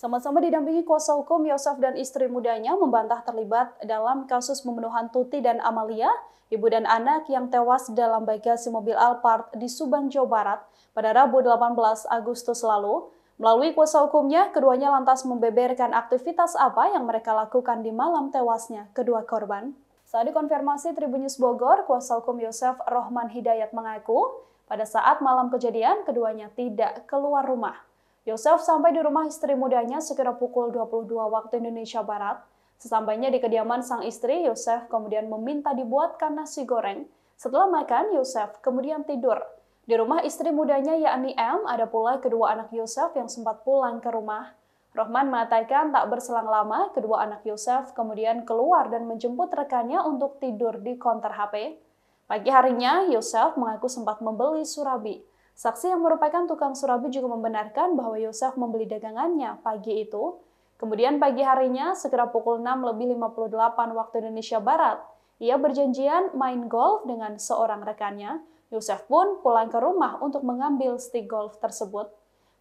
Sama-sama didampingi kuasa hukum, Yosef dan istri mudanya membantah terlibat dalam kasus pembunuhan Tuti dan Amalia, ibu dan anak yang tewas dalam bagasi mobil Alphard di Subang, Jawa Barat pada Rabu 18 Agustus lalu. Melalui kuasa hukumnya, keduanya lantas membeberkan aktivitas apa yang mereka lakukan di malam tewasnya kedua korban. Saat dikonfirmasi Tribun News Bogor, kuasa hukum Yosef Rohman Hidayat mengaku, pada saat malam kejadian, keduanya tidak keluar rumah. Yosef sampai di rumah istri mudanya sekitar pukul 22 waktu Indonesia Barat. Sesampainya di kediaman sang istri, Yosef kemudian meminta dibuatkan nasi goreng. Setelah makan, Yosef kemudian tidur. Di rumah istri mudanya yakni M, ada pula kedua anak Yosef yang sempat pulang ke rumah. Rohman mengatakan tak berselang lama, kedua anak Yosef kemudian keluar dan menjemput rekannya untuk tidur di konter HP. Pagi harinya, Yosef mengaku sempat membeli surabi. Saksi yang merupakan tukang surabi juga membenarkan bahwa Yosef membeli dagangannya pagi itu. Kemudian pagi harinya, sekitar pukul 6.58 waktu Indonesia Barat, ia berjanjian main golf dengan seorang rekannya. Yosef pun pulang ke rumah untuk mengambil stick golf tersebut.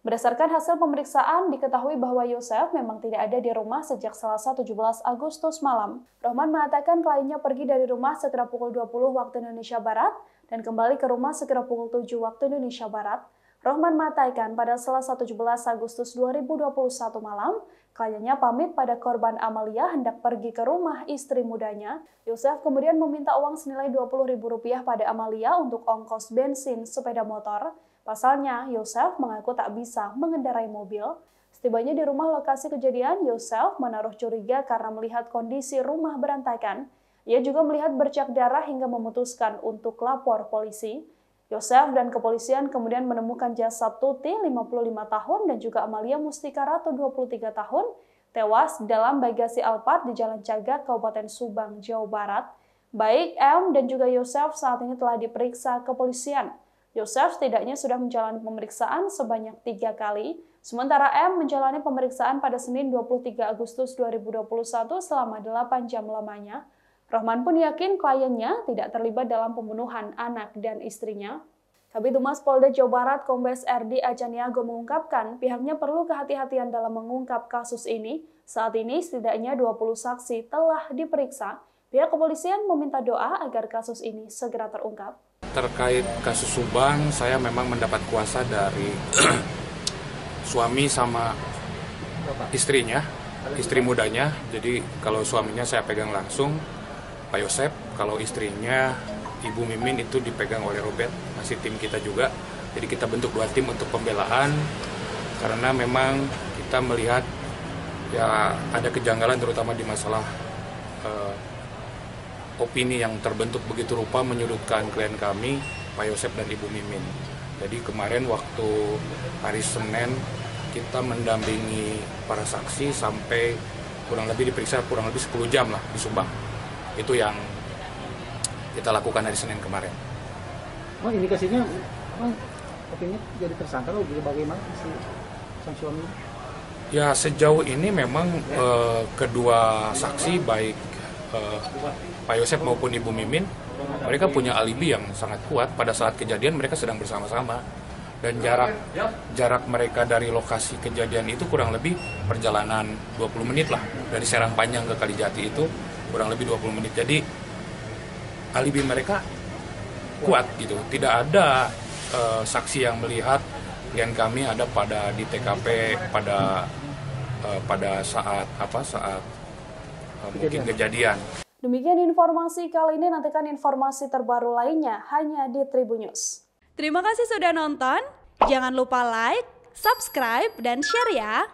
Berdasarkan hasil pemeriksaan, diketahui bahwa Yosef memang tidak ada di rumah sejak Selasa 17 Agustus malam. Rohman mengatakan kliennya pergi dari rumah sekitar pukul 20 waktu Indonesia Barat dan kembali ke rumah sekitar pukul 7 waktu Indonesia Barat. Rohman mengatakan pada Selasa 17 Agustus 2021 malam, kliennya pamit pada korban Amalia hendak pergi ke rumah istri mudanya. Yosef kemudian meminta uang senilai Rp20.000 pada Amalia untuk ongkos bensin sepeda motor. Pasalnya, Yosef mengaku tak bisa mengendarai mobil. Setibanya di rumah lokasi kejadian, Yosef menaruh curiga karena melihat kondisi rumah berantakan. Ia juga melihat bercak darah hingga memutuskan untuk lapor polisi. Yosef dan kepolisian kemudian menemukan jasad Tuti, 55 tahun, dan juga Amalia Mustika Ratu, 23 tahun, tewas dalam bagasi Alphard di Jalan Cagak, Kabupaten Subang, Jawa Barat. Baik M dan juga Yosef saat ini telah diperiksa kepolisian. Yosef setidaknya sudah menjalani pemeriksaan sebanyak 3 kali, sementara M menjalani pemeriksaan pada Senin 23 Agustus 2021 selama 8 jam lamanya. Rohman pun yakin kliennya tidak terlibat dalam pembunuhan anak dan istrinya. Kabid Humas Polda Jawa Barat Kombes RD Ajaniago mengungkapkan pihaknya perlu kehati-hatian dalam mengungkap kasus ini. Saat ini setidaknya 20 saksi telah diperiksa. Pihak kepolisian meminta doa agar kasus ini segera terungkap. Terkait kasus Subang, saya memang mendapat kuasa dari suami sama istrinya, istri mudanya. Jadi kalau suaminya saya pegang langsung, Pak Yosef, kalau istrinya Ibu Mimin itu dipegang oleh Robert, masih tim kita juga. Jadi kita bentuk 2 tim untuk pembelaan, karena memang kita melihat ya ada kejanggalan terutama di masalah opini yang terbentuk begitu rupa menyudutkan klien kami, Pak Yosef dan Ibu Mimin. Jadi kemarin waktu hari Senin kita mendampingi para saksi sampai kurang lebih diperiksa kurang lebih 10 jam lah di Subang. Itu yang kita lakukan hari Senin kemarin. Indikasinya opini jadi tersangka atau bagaimana si sang suami? Ya sejauh ini memang kedua saksi baik Pak Yosef maupun Ibu Mimin, mereka punya alibi yang sangat kuat. Pada saat kejadian mereka sedang bersama-sama, dan jarak mereka dari lokasi kejadian itu kurang lebih perjalanan 20 menit lah, dari Serang Panjang ke Kalijati itu kurang lebih 20 menit. Jadi alibi mereka kuat gitu. Tidak ada saksi yang melihat klien kami ada di TKP pada saat mungkin kejadian. Demikian informasi kali ini, nantikan informasi terbaru lainnya hanya di Tribun News. Terima kasih sudah nonton, jangan lupa like, subscribe, dan share ya!